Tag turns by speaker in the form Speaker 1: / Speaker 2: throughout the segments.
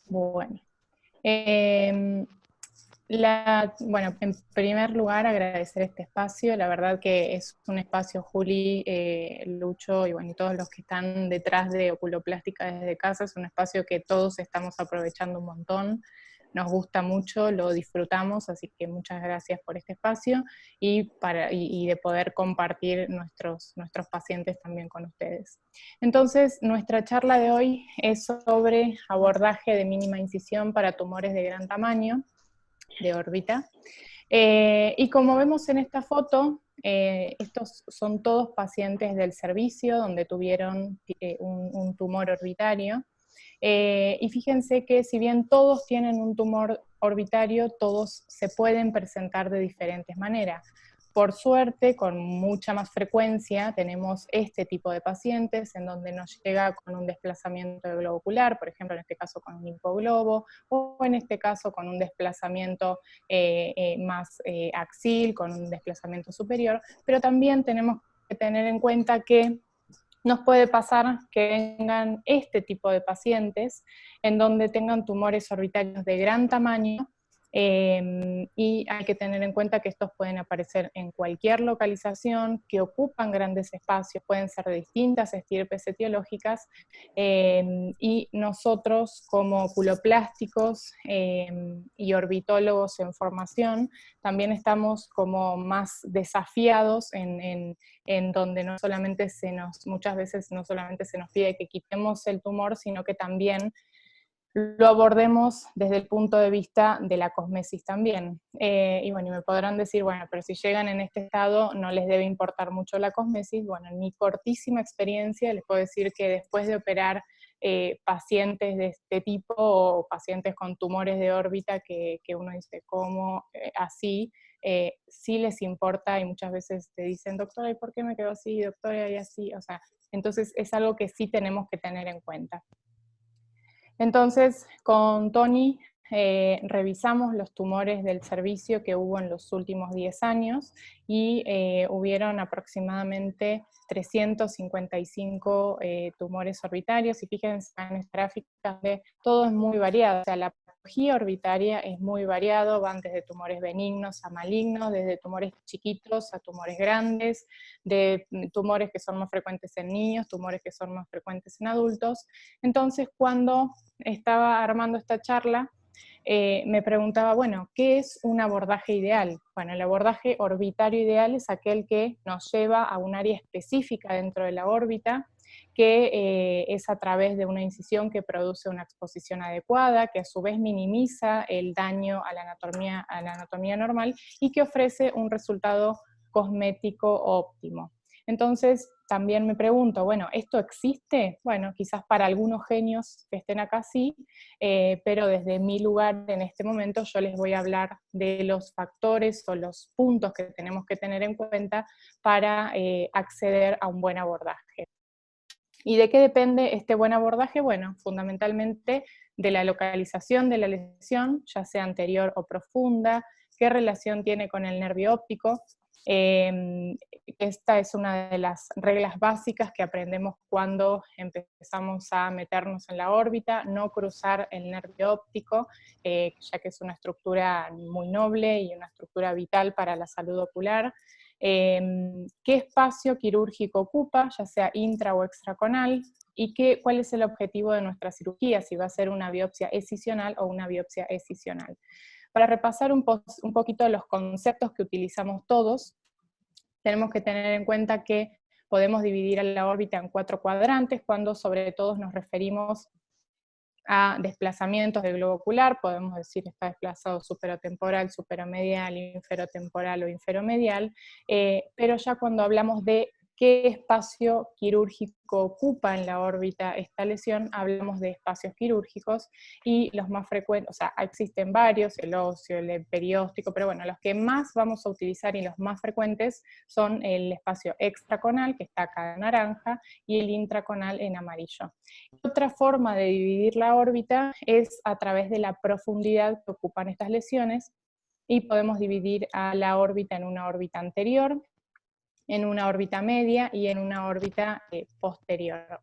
Speaker 1: Bueno. Bueno, en primer lugar agradecer este espacio, la verdad que es un espacio, Juli, Lucho y bueno, y todos los que están detrás de Oculoplástica desde casa, es un espacio que todos estamos aprovechando un montón, nos gusta mucho, lo disfrutamos, así que muchas gracias por este espacio y de poder compartir nuestros pacientes también con ustedes. Entonces, nuestra charla de hoy es sobre abordaje de mínima incisión para tumores de gran tamaño, de órbita. Y como vemos en esta foto, estos son todos pacientes del servicio donde tuvieron un tumor orbitario. Y fíjense que si bien todos tienen un tumor orbitario, todos se pueden presentar de diferentes maneras. Por suerte, con mucha más frecuencia, tenemos este tipo de pacientes en donde nos llega con un desplazamiento de globo ocular, por ejemplo, en este caso con un hipoglobo, o en este caso con un desplazamiento más axil, con un desplazamiento superior, pero también tenemos que tener en cuenta que nos puede pasar que vengan este tipo de pacientes en donde tengan tumores orbitarios de gran tamaño, y hay que tener en cuenta que estos pueden aparecer en cualquier localización, que ocupan grandes espacios, pueden ser de distintas estirpes etiológicas, y nosotros como oculoplásticos y orbitólogos en formación, también estamos como más desafiados en donde no solamente muchas veces no solamente se nos pide que quitemos el tumor, sino que también lo abordemos desde el punto de vista de la cosmesis también. Y bueno, y me podrán decir, bueno, pero si llegan en este estado no les debe importar mucho la cosmesis. Bueno, en mi cortísima experiencia les puedo decir que después de operar pacientes de este tipo o pacientes con tumores de órbita que uno dice, ¿cómo así? Sí les importa y muchas veces te dicen, doctora, ¿y por qué me quedo así? Doctora, y así. O sea, entonces es algo que sí tenemos que tener en cuenta. Entonces, con Tony revisamos los tumores del servicio que hubo en los últimos 10 años y hubieron aproximadamente 355 tumores orbitarios, y fíjense en esta gráfica de todo es muy variado, o sea, la patología orbitaria es muy variado, van desde tumores benignos a malignos, desde tumores chiquitos a tumores grandes, de tumores que son más frecuentes en niños, tumores que son más frecuentes en adultos. Entonces, cuando estaba armando esta charla, me preguntaba, bueno, ¿qué es un abordaje ideal? Bueno, el abordaje orbitario ideal es aquel que nos lleva a un área específica dentro de la órbita, que es a través de una incisión que produce una exposición adecuada, que a su vez minimiza el daño a la anatomía normal y que ofrece un resultado cosmético óptimo. Entonces, también me pregunto, bueno, ¿esto existe? Bueno, quizás para algunos genios que estén acá sí, pero desde mi lugar en este momento yo les voy a hablar de los factores o los puntos que tenemos que tener en cuenta para acceder a un buen abordaje. ¿Y de qué depende este buen abordaje? Bueno, fundamentalmente de la localización de la lesión, ya sea anterior o profunda, qué relación tiene con el nervio óptico. Esta es una de las reglas básicas que aprendemos cuando empezamos a meternos en la órbita, no cruzar el nervio óptico, ya que es una estructura muy noble y una estructura vital para la salud ocular. Qué espacio quirúrgico ocupa, ya sea intra o extraconal, y cuál es el objetivo de nuestra cirugía, si va a ser una biopsia escisional o una biopsia escisional. Para repasar un poquito los conceptos que utilizamos todos, tenemos que tener en cuenta que podemos dividir a la órbita en 4 cuadrantes, cuando sobre todo nos referimos a desplazamientos del globo ocular, podemos decir está desplazado superotemporal, superomedial, inferotemporal o inferomedial, pero ya cuando hablamos de qué espacio quirúrgico ocupa en la órbita esta lesión, hablamos de espacios quirúrgicos, y los más frecuentes, o sea, existen varios, el óseo, el perióstico, pero bueno, los que más vamos a utilizar y los más frecuentes son el espacio extraconal, que está acá en naranja, y el intraconal en amarillo. Otra forma de dividir la órbita es a través de la profundidad que ocupan estas lesiones, y podemos dividir a la órbita en una órbita anterior, en una órbita media y en una órbita posterior.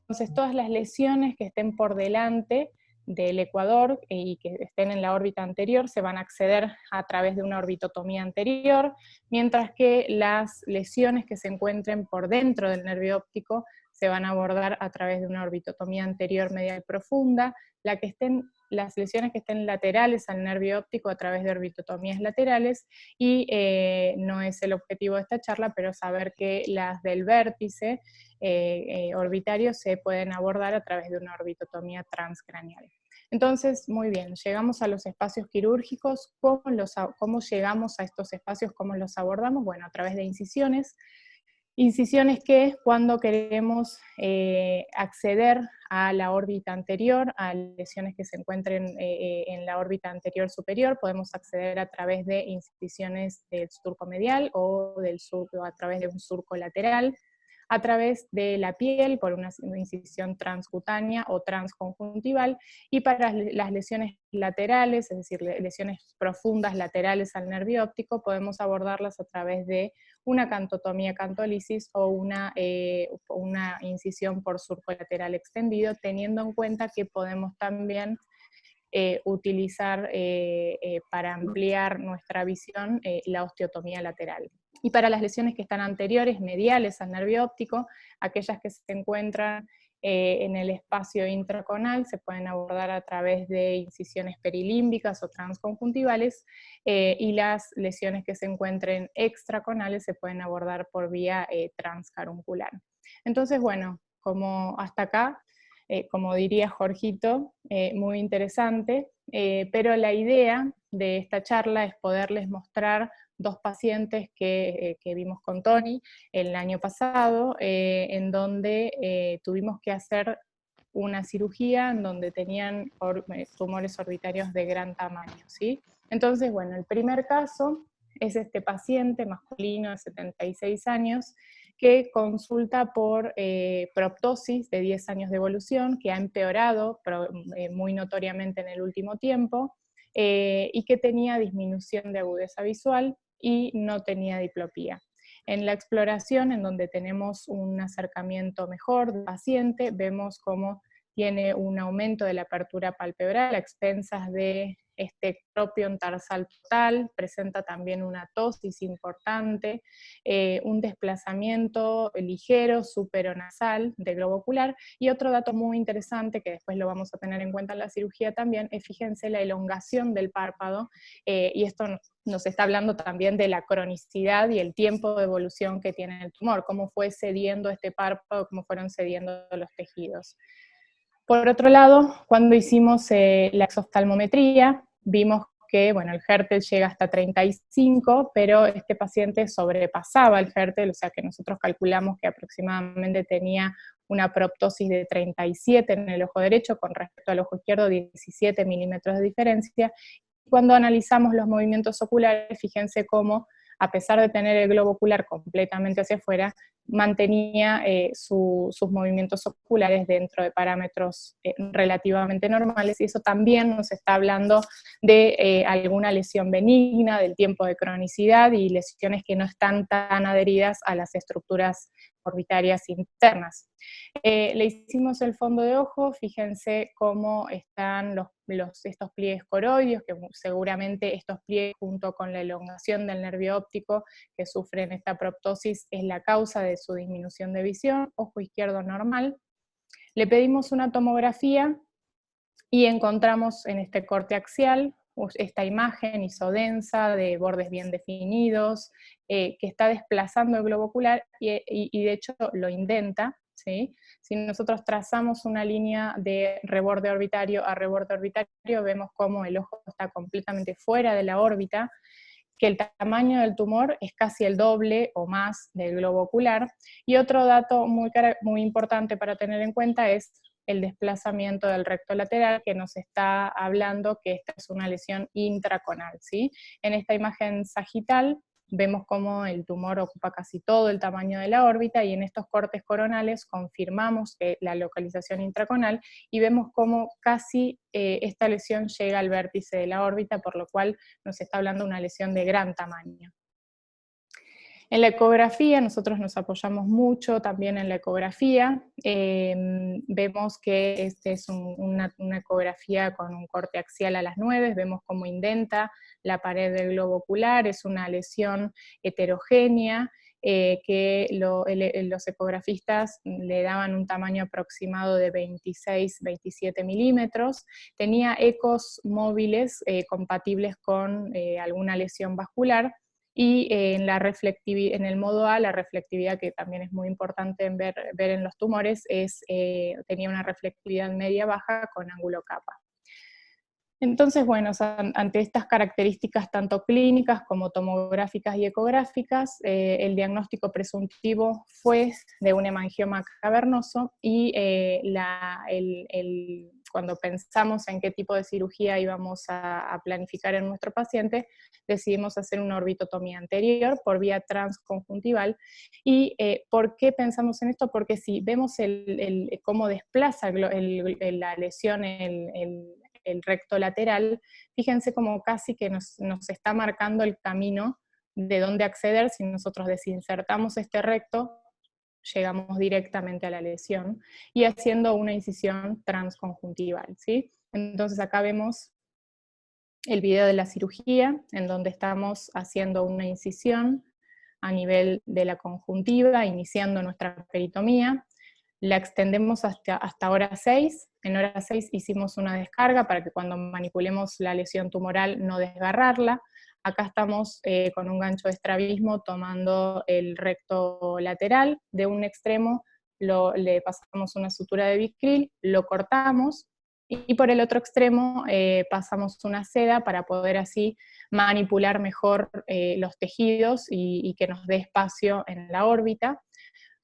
Speaker 1: Entonces, todas las lesiones que estén por delante del ecuador y que estén en la órbita anterior se van a acceder a través de una orbitotomía anterior, mientras que las lesiones que se encuentren por dentro del nervio óptico se van a abordar a través de una orbitotomía anterior medial profunda, las lesiones que estén laterales al nervio óptico a través de orbitotomías laterales, y no es el objetivo de esta charla, pero saber que las del vértice orbitario se pueden abordar a través de una orbitotomía transcraneal. Entonces, muy bien, llegamos a los espacios quirúrgicos. ¿Cómo llegamos a estos espacios? ¿Cómo los abordamos? Bueno, a través de incisiones. Incisiones que cuando queremos acceder a la órbita anterior, a lesiones que se encuentren en la órbita anterior superior, podemos acceder a través de incisiones del surco medial o a través de un surco lateral, a través de la piel por una incisión transcutánea o transconjuntival, y para las lesiones laterales, es decir, lesiones profundas laterales al nervio óptico, podemos abordarlas a través de una cantotomía cantolisis o una incisión por surco lateral extendido, teniendo en cuenta que podemos también utilizar para ampliar nuestra visión la osteotomía lateral. Y para las lesiones que están anteriores, mediales al nervio óptico, aquellas que se encuentran en el espacio intraconal se pueden abordar a través de incisiones perilímbicas o transconjuntivales, y las lesiones que se encuentren extraconales se pueden abordar por vía transcaruncular. Entonces, bueno, como hasta acá, como diría Jorgito, muy interesante, pero la idea de esta charla es poderles mostrar dos pacientes que vimos con Tony el año pasado, en donde tuvimos que hacer una cirugía en donde tenían tumores orbitarios de gran tamaño, ¿sí? Entonces, bueno, el primer caso es este paciente masculino de 76 años que consulta por proptosis de 10 años de evolución, que ha empeorado muy notoriamente en el último tiempo, y que tenía disminución de agudeza visual y no tenía diplopía. En la exploración, en donde tenemos un acercamiento mejor del paciente, vemos cómo tiene un aumento de la apertura palpebral a expensas de este ectropion tarsal total, presenta también una tosis importante, un desplazamiento ligero superonasal del globo ocular, y otro dato muy interesante que después lo vamos a tener en cuenta en la cirugía también, es fíjense la elongación del párpado, y esto nos está hablando también de la cronicidad y el tiempo de evolución que tiene el tumor, cómo fue cediendo este párpado, cómo fueron cediendo los tejidos. Por otro lado, cuando hicimos la exoftalmometría, vimos que bueno, el Hertel llega hasta 35, pero este paciente sobrepasaba el Hertel, o sea que nosotros calculamos que aproximadamente tenía una proptosis de 37 en el ojo derecho, con respecto al ojo izquierdo 17 milímetros de diferencia. Cuando analizamos los movimientos oculares, fíjense cómo, a pesar de tener el globo ocular completamente hacia afuera, mantenía sus movimientos oculares dentro de parámetros relativamente normales, y eso también nos está hablando de alguna lesión benigna, del tiempo de cronicidad y lesiones que no están tan adheridas a las estructuras orbitarias internas. Le hicimos el fondo de ojo, fíjense cómo están estos pliegues coroideos, que seguramente estos pliegues junto con la elongación del nervio óptico que sufren esta proptosis es la causa de su disminución de visión, ojo izquierdo normal. Le pedimos una tomografía y encontramos en este corte axial esta imagen isodensa de bordes bien definidos, que está desplazando el globo ocular y de hecho lo indenta, ¿sí? Si nosotros trazamos una línea de reborde orbitario a reborde orbitario, vemos cómo el ojo está completamente fuera de la órbita, que el tamaño del tumor es casi el doble o más del globo ocular. Y otro dato muy importante para tener en cuenta es el desplazamiento del recto lateral, que nos está hablando que esta es una lesión intraconal, ¿sí? En esta imagen sagital vemos cómo el tumor ocupa casi todo el tamaño de la órbita, y en estos cortes coronales confirmamos que la localización intraconal, y vemos cómo casi esta lesión llega al vértice de la órbita, por lo cual nos está hablando de una lesión de gran tamaño. En la ecografía, nosotros nos apoyamos mucho también en la ecografía. Vemos que este es una ecografía con un corte axial a las 9, vemos cómo indenta la pared del globo ocular, es una lesión heterogénea, que los ecografistas le daban un tamaño aproximado de 26-27 milímetros, tenía ecos móviles compatibles con alguna lesión vascular, y en el modo A, la reflectividad, que también es muy importante en ver en los tumores, tenía una reflectividad media-baja con ángulo kappa. Entonces, bueno, ante estas características tanto clínicas como tomográficas y ecográficas, el diagnóstico presuntivo fue de un hemangioma cavernoso, y cuando pensamos en qué tipo de cirugía íbamos a planificar en nuestro paciente, decidimos hacer una orbitotomía anterior por vía transconjuntival. ¿Y por qué pensamos en esto? Porque si vemos cómo desplaza la lesión el recto lateral, fíjense como casi que nos está marcando el camino de dónde acceder. Si nosotros desinsertamos este recto, llegamos directamente a la lesión, y haciendo una incisión transconjuntival, ¿sí? Entonces acá vemos el video de la cirugía, en donde estamos haciendo una incisión a nivel de la conjuntiva, iniciando nuestra peritomía. La extendemos hasta hora 6, en hora 6 hicimos una descarga para que cuando manipulemos la lesión tumoral no desgarrarla. Acá estamos con un gancho de estrabismo tomando el recto lateral, de un extremo le pasamos una sutura de Vicryl, lo cortamos, y por el otro extremo pasamos una seda para poder así manipular mejor los tejidos y que nos dé espacio en la órbita.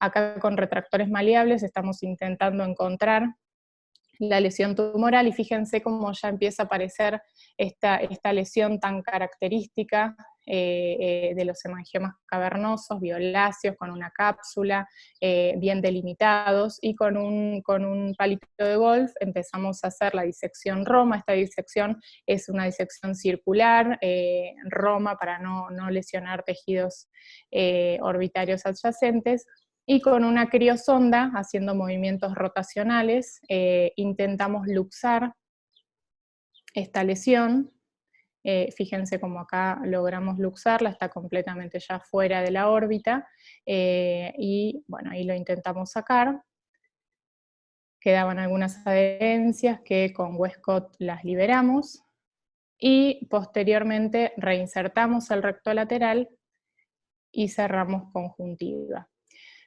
Speaker 1: Acá con retractores maleables estamos intentando encontrar la lesión tumoral, y fíjense cómo ya empieza a aparecer esta lesión tan característica de los hemangiomas cavernosos, violáceos, con una cápsula, bien delimitados, y con un palito de golf empezamos a hacer la disección Roma. Esta disección es una disección circular, Roma, para no lesionar tejidos orbitarios adyacentes, y con una criosonda, haciendo movimientos rotacionales, intentamos luxar esta lesión. Fíjense cómo acá logramos luxarla, está completamente ya fuera de la órbita, y bueno, ahí lo intentamos sacar. Quedaban algunas adherencias que con Westcott las liberamos, y posteriormente reinsertamos el recto lateral y cerramos conjuntiva.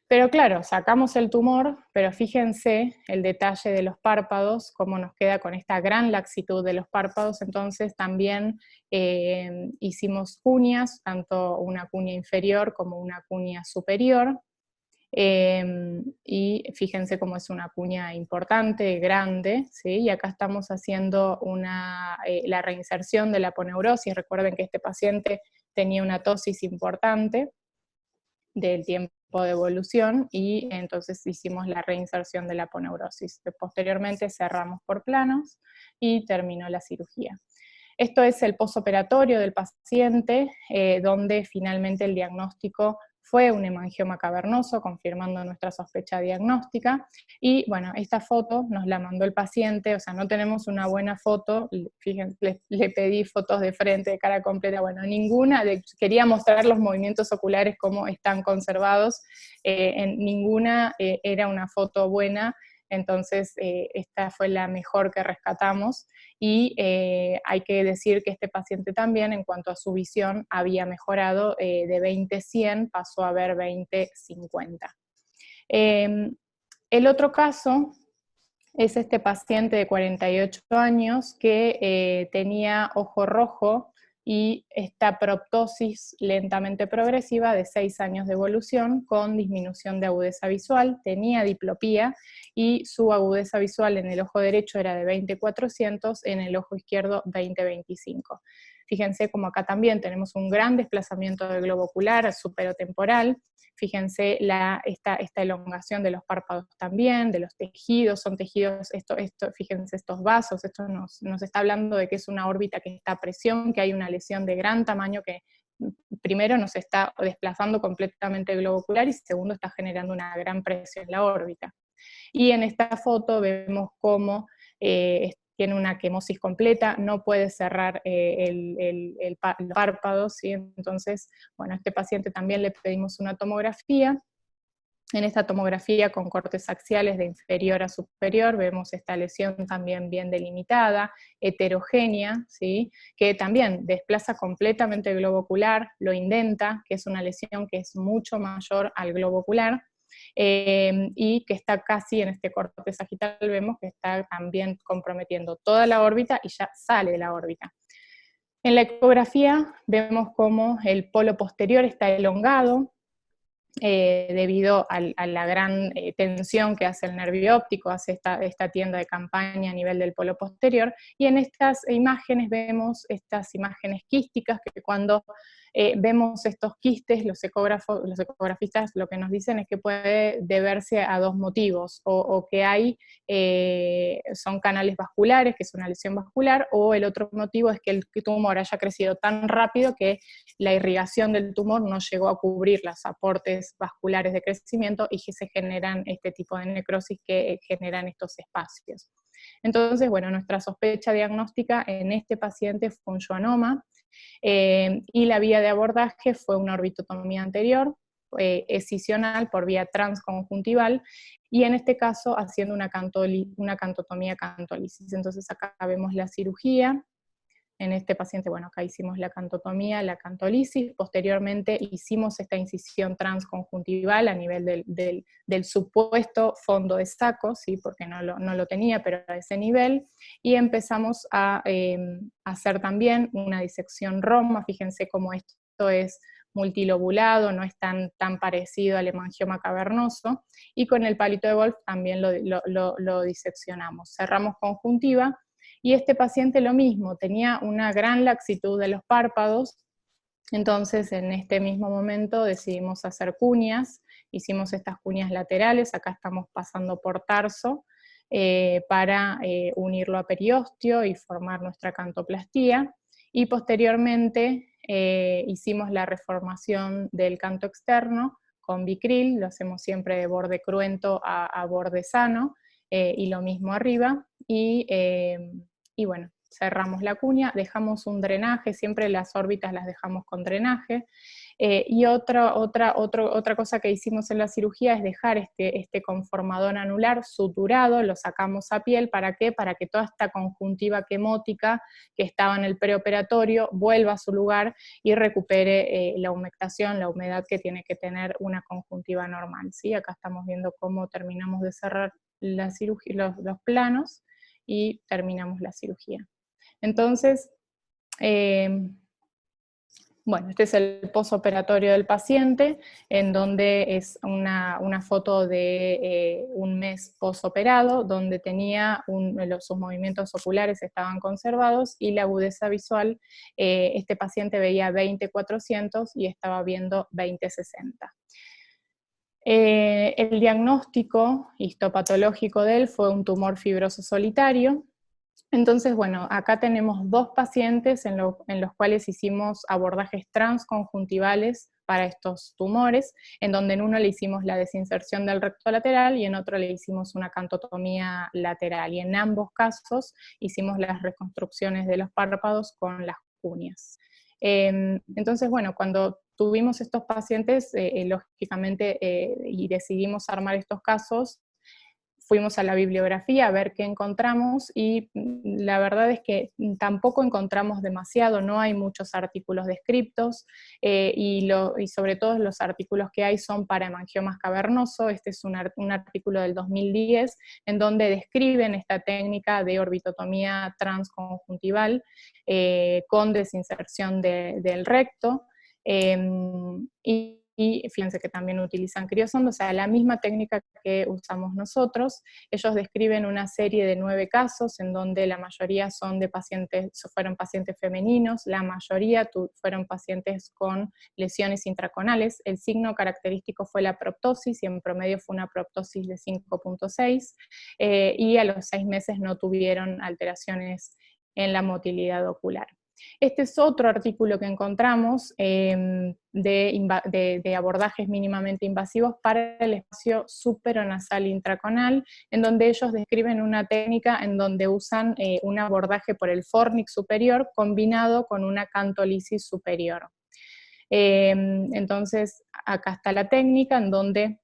Speaker 1: Pero claro, sacamos el tumor, pero fíjense el detalle de los párpados, cómo nos queda con esta gran laxitud de los párpados. Entonces también hicimos cuñas, tanto una cuña inferior como una cuña superior, y fíjense cómo es una cuña importante, grande, ¿sí? Y acá estamos haciendo la reinserción de la aponeurosis. Recuerden que este paciente tenía una tosis importante del tiempo de evolución, y entonces hicimos la reinserción de la aponeurosis. Posteriormente cerramos por planos y terminó la cirugía. Esto es el posoperatorio del paciente, donde finalmente el diagnóstico fue un hemangioma cavernoso, confirmando nuestra sospecha diagnóstica. Y bueno, esta foto nos la mandó el paciente, o sea, no tenemos una buena foto. Fíjense, le pedí fotos de frente, de cara completa, bueno, ninguna. Quería mostrar los movimientos oculares, cómo están conservados, en ninguna era una foto buena. Entonces esta fue la mejor que rescatamos, y hay que decir que este paciente también, en cuanto a su visión, había mejorado, de 20/100 pasó a ver 20/50. El otro caso es este paciente de 48 años que tenía ojo rojo y esta proptosis lentamente progresiva de 6 años de evolución, con disminución de agudeza visual, tenía diplopía, y su agudeza visual en el ojo derecho era de 20/400, en el ojo izquierdo 20/25. Fíjense como acá también tenemos un gran desplazamiento del globo ocular superotemporal. Fíjense esta elongación de los párpados también, de los tejidos, son tejidos, fíjense estos vasos, esto nos está hablando de que es una órbita que está a presión, que hay una lesión de gran tamaño que primero nos está desplazando completamente el globo ocular y segundo está generando una gran presión en la órbita. Y en esta foto vemos cómo tiene una quemosis completa, no puede cerrar los párpados, ¿sí? Entonces, bueno, a este paciente también le pedimos una tomografía. En esta tomografía con cortes axiales de inferior a superior vemos esta lesión también bien delimitada, heterogénea, ¿sí? Que también desplaza completamente el globo ocular, lo indenta, que es una lesión que es mucho mayor al globo ocular, y que está casi en este corte sagital, vemos que está también comprometiendo toda la órbita y ya sale de la órbita. En la ecografía vemos cómo el polo posterior está elongado, debido a la gran tensión que hace el nervio óptico, hace esta tienda de campaña a nivel del polo posterior, y en estas imágenes vemos estas imágenes quísticas que cuando vemos estos quistes, los ecografistas lo que nos dicen es que puede deberse a dos motivos, o que hay, son canales vasculares, que es una lesión vascular, o el otro motivo es que el tumor haya crecido tan rápido que la irrigación del tumor no llegó a cubrir los aportes vasculares de crecimiento y que se generan este tipo de necrosis que generan estos espacios. Entonces, bueno, nuestra sospecha diagnóstica en este paciente fue un schwannoma, y la vía de abordaje fue una orbitotomía anterior, escisional por vía transconjuntival, y en este caso haciendo una cantotomía cantolisis. Entonces acá vemos la cirugía. En este paciente, bueno, acá hicimos la cantotomía, la cantolisis, posteriormente hicimos esta incisión transconjuntival a nivel del supuesto fondo de saco, ¿sí? Porque no lo tenía, pero a ese nivel, y empezamos a hacer también una disección Roma. Fíjense cómo esto es multilobulado, no es tan parecido al hemangioma cavernoso, y con el palito de Wolf también lo diseccionamos. Cerramos conjuntiva, y este paciente lo mismo, tenía una gran laxitud de los párpados, entonces en este mismo momento decidimos hacer cuñas, hicimos estas cuñas laterales, acá estamos pasando por tarso, para unirlo a periósteo y formar nuestra cantoplastía, y posteriormente hicimos la reformación del canto externo con Vicryl, lo hacemos siempre de borde cruento a borde sano, y lo mismo arriba, y bueno, cerramos la cuña, dejamos un drenaje, siempre las órbitas las dejamos con drenaje, y otra cosa que hicimos en la cirugía es dejar este conformador anular suturado, lo sacamos a piel. ¿Para qué? Para que toda esta conjuntiva quemótica que estaba en el preoperatorio vuelva a su lugar y recupere la humectación, la humedad que tiene que tener una conjuntiva normal, ¿sí? Acá estamos viendo cómo terminamos de cerrar la cirugía, los planos, y terminamos la cirugía. Entonces, bueno, este es el posoperatorio del paciente, en donde es una foto de un mes posoperado, donde tenía sus movimientos oculares estaban conservados y la agudeza visual, este paciente veía 20/400 y estaba viendo 20/60. El diagnóstico histopatológico de él fue un tumor fibroso solitario. Entonces, bueno, acá tenemos dos pacientes en los cuales hicimos abordajes transconjuntivales para estos tumores, en donde en uno le hicimos la desinserción del recto lateral y en otro le hicimos una cantotomía lateral, y en ambos casos hicimos las reconstrucciones de los párpados con las cuñas. Entonces, bueno, cuando tuvimos estos pacientes, lógicamente, y decidimos armar estos casos, fuimos a la bibliografía a ver qué encontramos, y la verdad es que tampoco encontramos demasiado, no hay muchos artículos descriptos, y sobre todo los artículos que hay son para hemangiomas cavernoso. Este es un artículo del 2010, en donde describen esta técnica de orbitotomía transconjuntival con desinserción del recto, y fíjense que también utilizan criosonda, o sea, la misma técnica que usamos nosotros. Ellos describen una serie de 9 casos, en donde la mayoría fueron pacientes femeninos, la mayoría fueron pacientes con lesiones intraconales. El signo característico fue la proptosis, y en promedio fue una proptosis de 5.6, y a los 6 meses no tuvieron alteraciones en la motilidad ocular. Este es otro artículo que encontramos de abordajes mínimamente invasivos para el espacio superonasal intraconal, en donde ellos describen una técnica en donde usan un abordaje por el fornix superior combinado con una cantolisis superior. Entonces, acá está la técnica en donde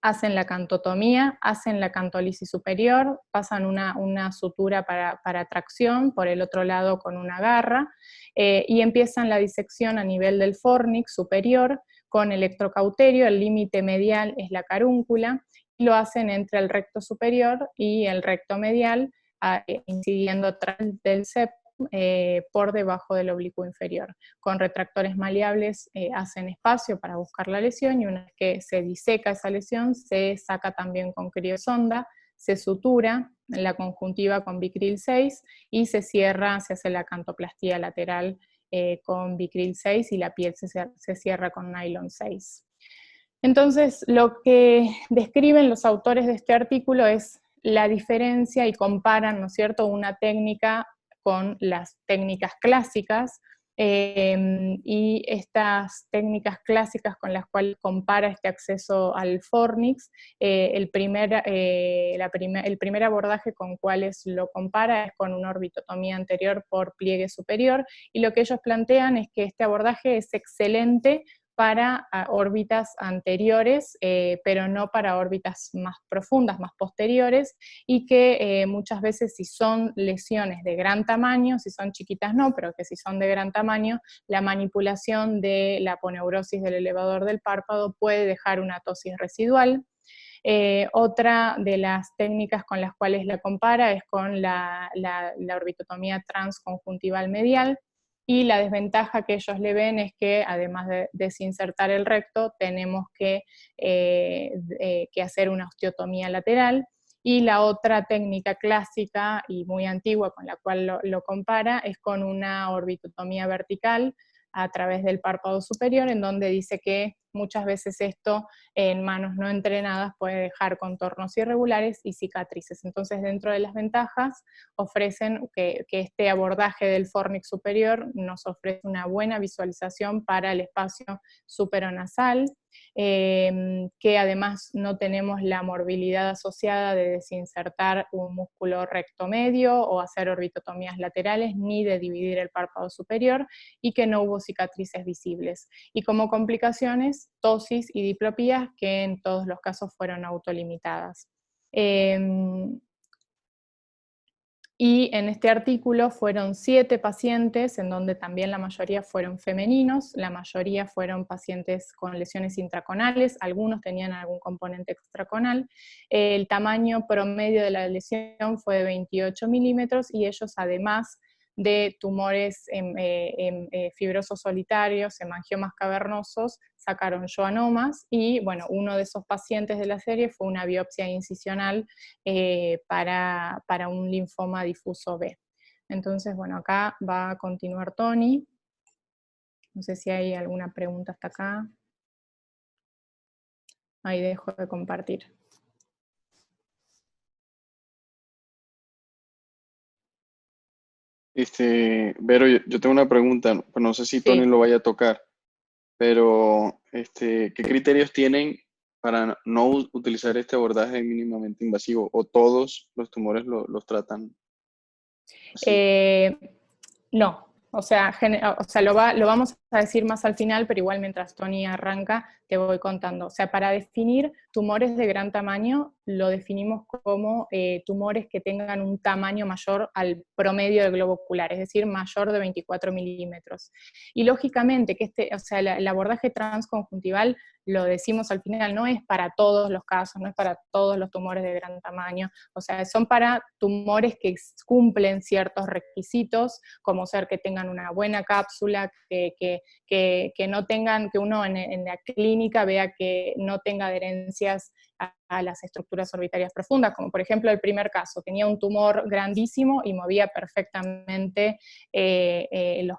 Speaker 1: hacen la cantotomía, hacen la cantolisis superior, pasan una sutura para tracción, por el otro lado con una garra, y empiezan la disección a nivel del fornix superior con electrocauterio, el límite medial es la carúncula, y lo hacen entre el recto superior y el recto medial, incidiendo atrás del septum, por debajo del oblicuo inferior. Con retractores maleables hacen espacio para buscar la lesión, y una vez que se diseca esa lesión, se saca también con criosonda, se sutura en la conjuntiva con Vicryl 6 y se cierra, se hace la cantoplastía lateral con Vicryl 6 y la piel se cierra con nylon 6. Entonces, lo que describen los autores de este artículo es la diferencia y comparan, ¿no es cierto?, una técnica con las técnicas clásicas, y estas técnicas clásicas con las cuales compara este acceso al fornix, el primer abordaje con cuales lo compara es con una orbitotomía anterior por pliegue superior, y lo que ellos plantean es que este abordaje es excelente para órbitas anteriores, pero no para órbitas más profundas, más posteriores, y que muchas veces si son lesiones de gran tamaño, si son chiquitas no, pero que si son de gran tamaño, la manipulación de la aponeurosis del elevador del párpado puede dejar una tosis residual. Otra de las técnicas con las cuales la compara es con la orbitotomía transconjuntival medial, y la desventaja que ellos le ven es que además de desinsertar el recto, tenemos que hacer una osteotomía lateral. Y la otra técnica clásica y muy antigua con la cual lo compara es con una orbitotomía vertical a través del párpado superior, en donde dice que muchas veces esto en manos no entrenadas puede dejar contornos irregulares y cicatrices. Entonces, dentro de las ventajas, ofrecen que este abordaje del fornix superior nos ofrece una buena visualización para el espacio superonasal, que además no tenemos la morbilidad asociada de desinsertar un músculo recto medio o hacer orbitotomías laterales, ni de dividir el párpado superior, y que no hubo cicatrices visibles. Y como complicaciones, tosis y diplopías, que en todos los casos fueron autolimitadas. Y en este artículo fueron 7 pacientes, en donde también la mayoría fueron femeninos, la mayoría fueron pacientes con lesiones intraconales, algunos tenían algún componente extraconal. El tamaño promedio de la lesión fue de 28 milímetros, y ellos, además de tumores fibrosos solitarios, hemangiomas cavernosos, sacaron schwannomas, y bueno, uno de esos pacientes de la serie fue una biopsia incisional para un linfoma difuso B. Entonces, bueno, acá va a continuar Tony. No sé si hay alguna pregunta hasta acá. Ahí dejo de compartir.
Speaker 2: Vero, yo tengo una pregunta, pues no sé si Tony
Speaker 1: Sí.
Speaker 2: lo vaya a tocar, pero ¿qué criterios tienen para no utilizar este abordaje mínimamente invasivo? ¿O todos los tumores los tratan así?
Speaker 1: No, o sea, lo vamos a decir más al final, pero igual mientras Tony arranca te voy contando. O sea, para definir tumores de gran tamaño, lo definimos como tumores que tengan un tamaño mayor al promedio del globo ocular, es decir, mayor de 24 milímetros. Y lógicamente que el abordaje transconjuntival, lo decimos al final, no es para todos los casos, no es para todos los tumores de gran tamaño, o sea, son para tumores que cumplen ciertos requisitos, como ser que tengan una buena cápsula, que no tengan, que uno en la clínica vea que no tenga adherencias a las estructuras orbitarias profundas, como por ejemplo el primer caso, tenía un tumor grandísimo y movía perfectamente los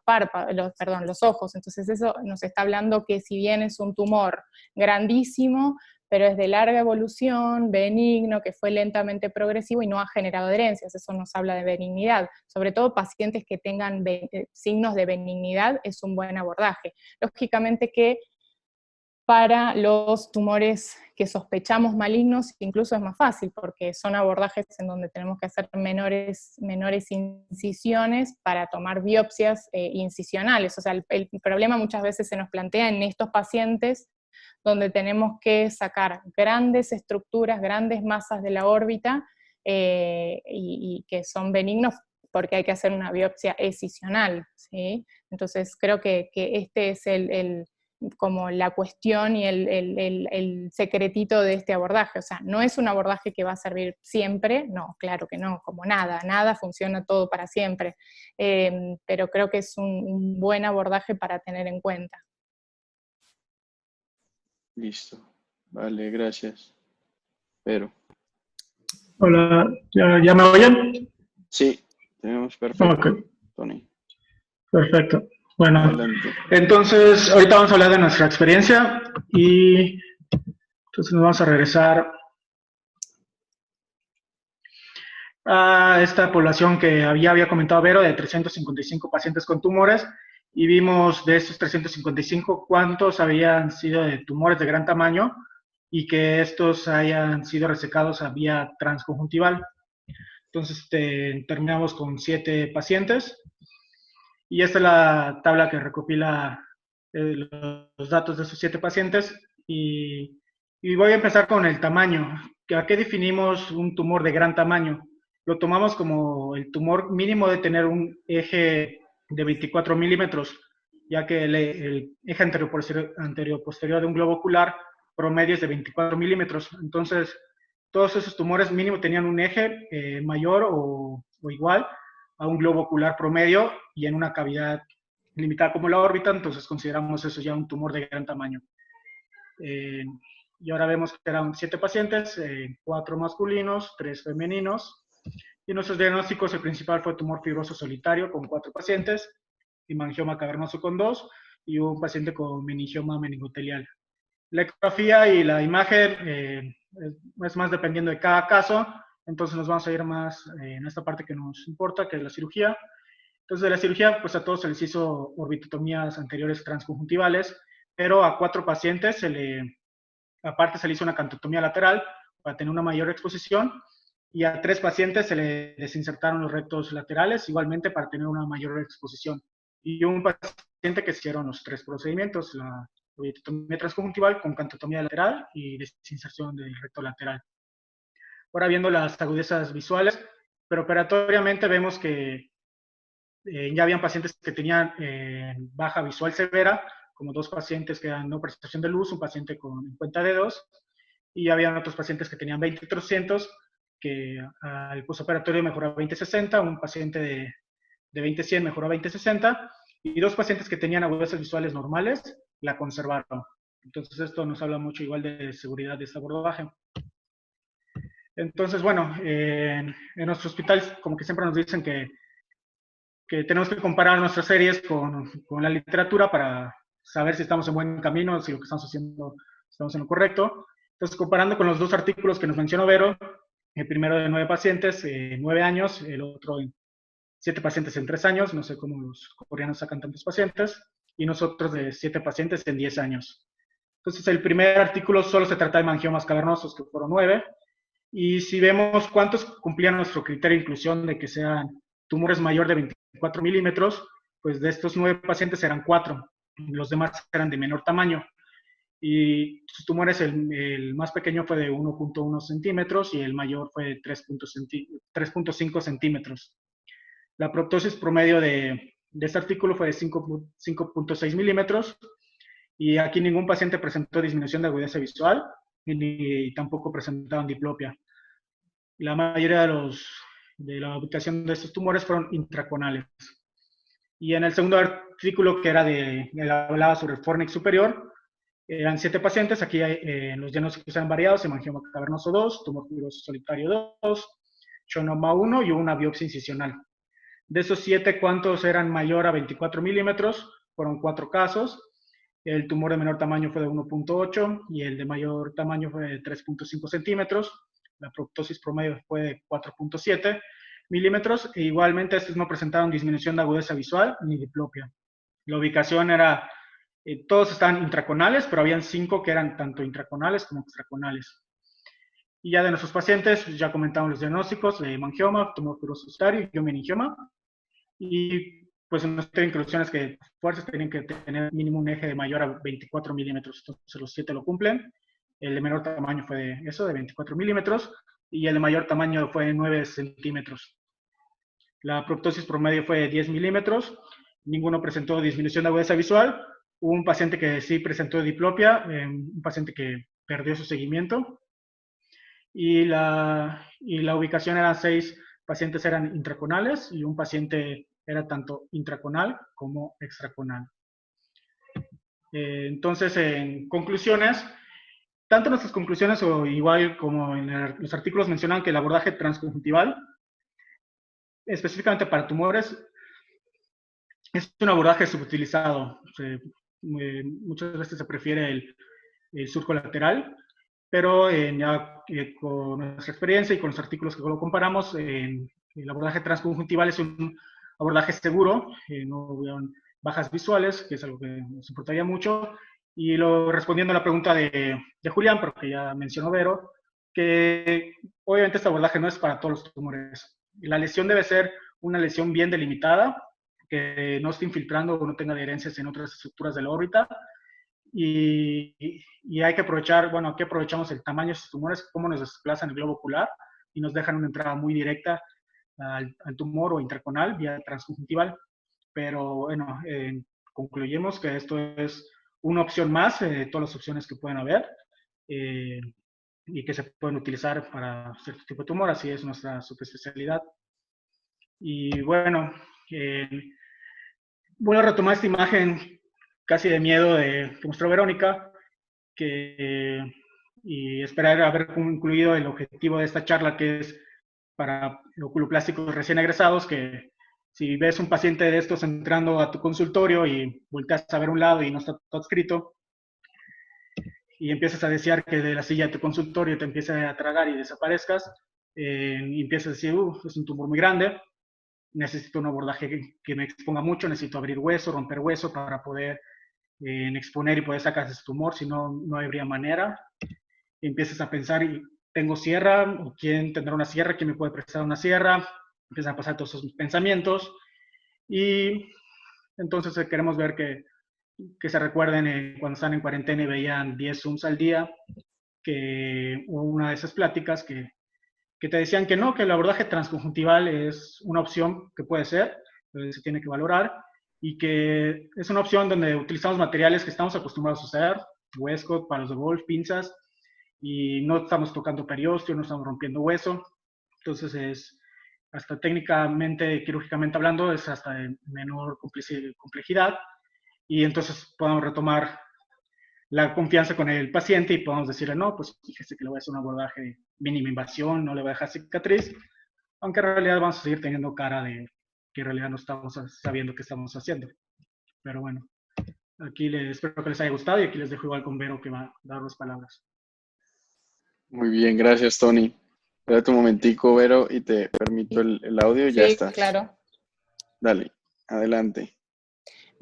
Speaker 1: ojos. Entonces eso nos está hablando que si bien es un tumor grandísimo, pero es de larga evolución, benigno, que fue lentamente progresivo y no ha generado adherencias. Eso nos habla de benignidad. Sobre todo pacientes que tengan signos de benignidad es un buen abordaje. Lógicamente que para los tumores que sospechamos malignos incluso es más fácil, porque son abordajes en donde tenemos que hacer menores incisiones para tomar biopsias incisionales. O sea, el problema muchas veces se nos plantea en estos pacientes donde tenemos que sacar grandes estructuras, grandes masas de la órbita, y que son benignos porque hay que hacer una biopsia excisional, ¿sí? Entonces creo que este es como la cuestión y el secretito de este abordaje. O sea, no es un abordaje que va a servir siempre, no, claro que no, como nada funciona todo para siempre, pero creo que es un buen abordaje para tener en cuenta.
Speaker 2: Listo. Vale, gracias. Pero.
Speaker 3: Hola, ¿ya me oyen?
Speaker 2: Sí, tenemos perfecto,
Speaker 3: Ok,
Speaker 2: Tony.
Speaker 3: perfecto. Bueno,
Speaker 2: Adelante.
Speaker 3: entonces ahorita vamos a hablar de nuestra experiencia y entonces nos vamos a regresar a esta población que había comentado Vero, de 355 pacientes con tumores, y vimos de estos 355 cuántos habían sido de tumores de gran tamaño y que estos hayan sido resecados a vía transconjuntival. Entonces terminamos con 7 pacientes y esta es la tabla que recopila los datos de esos 7 pacientes y voy a empezar con el tamaño. ¿A qué definimos un tumor de gran tamaño? Lo tomamos como el tumor mínimo de tener un eje de 24 milímetros, ya que el eje anterior-posterior de un globo ocular promedio es de 24 milímetros. Entonces, todos esos tumores mínimo tenían un eje mayor o igual a un globo ocular promedio y en una cavidad limitada como la órbita, entonces consideramos eso ya un tumor de gran tamaño. Y ahora vemos que eran 7 pacientes, 4 masculinos, 3 femeninos. Y nuestros diagnósticos, el principal fue tumor fibroso solitario con 4 pacientes, hemangioma cavernoso con 2 y un paciente con meningioma meningotelial. La ecografía y la imagen es más dependiendo de cada caso, entonces nos vamos a ir más en esta parte que nos importa, que es la cirugía. Entonces, de la cirugía, pues a todos se les hizo orbitotomías anteriores transconjuntivales, pero a 4 pacientes aparte se le hizo una cantotomía lateral para tener una mayor exposición, y a 3 pacientes se le desinsertaron los rectos laterales, igualmente para tener una mayor exposición. Y un paciente que hicieron los 3 procedimientos, la orbitotomía transconjuntival con cantotomía lateral y desinserción del recto lateral. Ahora viendo las agudezas visuales, pero operatoriamente vemos que ya habían pacientes que tenían baja visual severa, como 2 pacientes que dan no percepción de luz, un paciente con cuenta de dedos, y habían otros pacientes que tenían 20-300, que al postoperatorio mejoró a 20-60, un paciente de 20-100 mejoró a 20-60, y 2 pacientes que tenían agudezas visuales normales la conservaron. Entonces esto nos habla mucho igual de seguridad de este abordaje. Entonces, bueno, en nuestro hospital como que siempre nos dicen que tenemos que comparar nuestras series con la literatura para saber si estamos en buen camino, si lo que estamos haciendo estamos en lo correcto. Entonces, comparando con los 2 artículos que nos mencionó Vero, el primero de 9 pacientes, 9 años, el otro 7 pacientes en 3 años, no sé cómo los coreanos sacan tantos pacientes, y nosotros de 7 pacientes en 10 años. Entonces, el primer artículo solo se trata de mangiomas cavernosos, que fueron 9, y si vemos cuántos cumplían nuestro criterio de inclusión de que sean tumores mayor de 24 milímetros, pues de estos 9 pacientes eran 4, los demás eran de menor tamaño. Y sus tumores, el más pequeño fue de 1.1 centímetros y el mayor fue de 3.5 centímetros. La proptosis promedio de este artículo fue de 5.6 milímetros y aquí ningún paciente presentó disminución de agudeza visual ni tampoco presentaron diplopia. La mayoría de la ubicación de estos tumores fueron intraconales. Y en el segundo artículo, que era hablaba sobre el fornix superior, eran 7 pacientes, aquí los diagnósticos eran variados, hemangioma cavernoso 2, tumor fibroso solitario 2, schwannoma 1 y una biopsia incisional. De esos 7, ¿cuántos eran mayor a 24 milímetros? Fueron 4 casos, El tumor de menor tamaño fue de 1.8 y el de mayor tamaño fue de 3.5 centímetros. La proptosis promedio fue de 4.7 milímetros. E igualmente estos no presentaron disminución de agudeza visual ni diplopia. La ubicación era, todos estaban intraconales, pero habían 5 que eran tanto intraconales como extraconales. Y ya de nuestros pacientes, pues ya comentamos los diagnósticos de hemangioma, tumor tuberoso estario y meningioma. Y pues en nuestra inclusión es que fuerzas tienen que tener mínimo un eje de mayor a 24 milímetros, entonces los 7 lo cumplen. El de menor tamaño fue de eso, de 24 milímetros, y el de mayor tamaño fue de 9 centímetros. La proptosis promedio fue de 10 milímetros, ninguno presentó disminución de agudeza visual. Hubo un paciente que sí presentó diplopia, un paciente que perdió su seguimiento, y la ubicación eran 6 pacientes eran intraconales y un paciente era tanto intraconal como extraconal. Entonces, en conclusiones, tanto nuestras conclusiones o igual como en los artículos mencionan que el abordaje transconjuntival, específicamente para tumores, es un abordaje subutilizado. Muchas veces se prefiere el surco lateral, pero ya con nuestra experiencia y con los artículos que lo comparamos, el abordaje transconjuntival es un abordaje seguro, no hubieron bajas visuales, que es algo que nos importaría mucho, y respondiendo a la pregunta de Julián, porque ya mencionó Vero, que obviamente este abordaje no es para todos los tumores. La lesión debe ser una lesión bien delimitada, que no esté infiltrando o no tenga adherencias en otras estructuras de la órbita, y hay que aprovechar, bueno, aquí aprovechamos el tamaño de estos tumores, cómo nos desplazan el globo ocular y nos dejan una entrada muy directa al tumor o intraconal vía transconjuntival. Pero bueno, concluyemos que esto es una opción más de todas las opciones que pueden haber y que se pueden utilizar para cierto tipo de tumor, así es nuestra subespecialidad. Y bueno, voy a retomar esta imagen casi de miedo que mostró Verónica, y esperar haber concluido el objetivo de esta charla, que es para oculoplásticos recién egresados, que si ves un paciente de estos entrando a tu consultorio y volteas a ver un lado y no está todo escrito, y empiezas a desear que de la silla de tu consultorio te empiece a tragar y desaparezcas, y empiezas a decir, es un tumor muy grande, necesito un abordaje que me exponga mucho, necesito abrir hueso, romper hueso para poder exponer y poder sacar ese tumor, si no, no habría manera. Y empiezas a pensar, ¿tengo sierra? ¿O quién tendrá una sierra? ¿Quién me puede prestar una sierra? Empiezan a pasar todos esos pensamientos. Y entonces queremos ver que se recuerden cuando están en cuarentena y veían 10 Zooms al día, que hubo una de esas pláticas que te decían que no, que el abordaje transconjuntival es una opción que puede ser, se tiene que valorar, y que es una opción donde utilizamos materiales que estamos acostumbrados a usar, Westcott, palos de golf, pinzas, y no estamos tocando periósteo, no estamos rompiendo hueso. Entonces es, hasta técnicamente, quirúrgicamente hablando, es hasta de menor complejidad, y entonces podemos retomar la confianza con el paciente y podemos decirle, no, pues fíjese que le voy a hacer un abordaje de mínima invasión, no le voy a dejar cicatriz, aunque en realidad vamos a seguir teniendo cara de que en realidad no estamos sabiendo qué estamos haciendo. Pero bueno, aquí espero que les haya gustado y aquí les dejo igual con Vero, que va a dar las palabras.
Speaker 2: Muy bien, gracias, Tony. Espérate un momentico, Vero, y te permito el audio, ya
Speaker 1: Sí,
Speaker 2: estás.
Speaker 1: claro.
Speaker 2: Dale, adelante.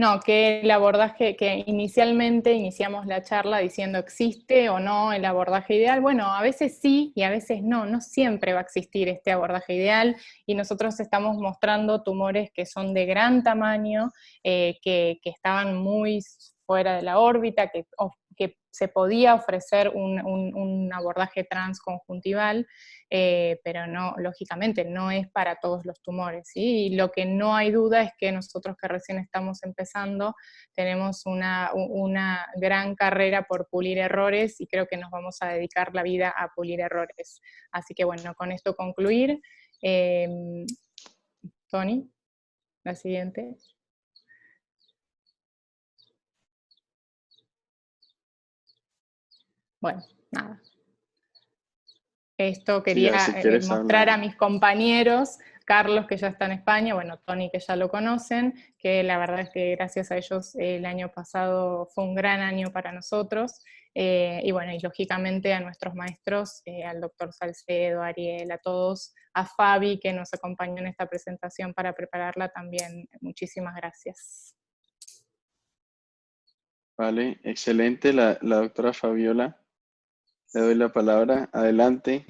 Speaker 1: No, que el abordaje, que inicialmente iniciamos la charla diciendo existe o no el abordaje ideal. Bueno, a veces sí y a veces no, no siempre va a existir este abordaje ideal, y nosotros estamos mostrando tumores que son de gran tamaño, que estaban muy fuera de la órbita, que se podía ofrecer un abordaje transconjuntival, pero no, lógicamente no es para todos los tumores, ¿sí? Y lo que no hay duda es que nosotros, que recién estamos empezando, tenemos una gran carrera por pulir errores, y creo que nos vamos a dedicar la vida a pulir errores. Así que bueno, con esto concluir. Tony, la siguiente. Bueno, nada. Esto quería
Speaker 2: si quieres,
Speaker 1: mostrar a mis compañeros Carlos, que ya está en España, bueno, Tony, que ya lo conocen, que la verdad es que gracias a ellos el año pasado fue un gran año para nosotros, y bueno, y lógicamente a nuestros maestros, al doctor Salcedo, a Ariel, a todos, a Fabi, que nos acompañó en esta presentación para prepararla también, muchísimas gracias.
Speaker 2: Vale, excelente, la doctora Fabiola. Le doy la palabra. Adelante.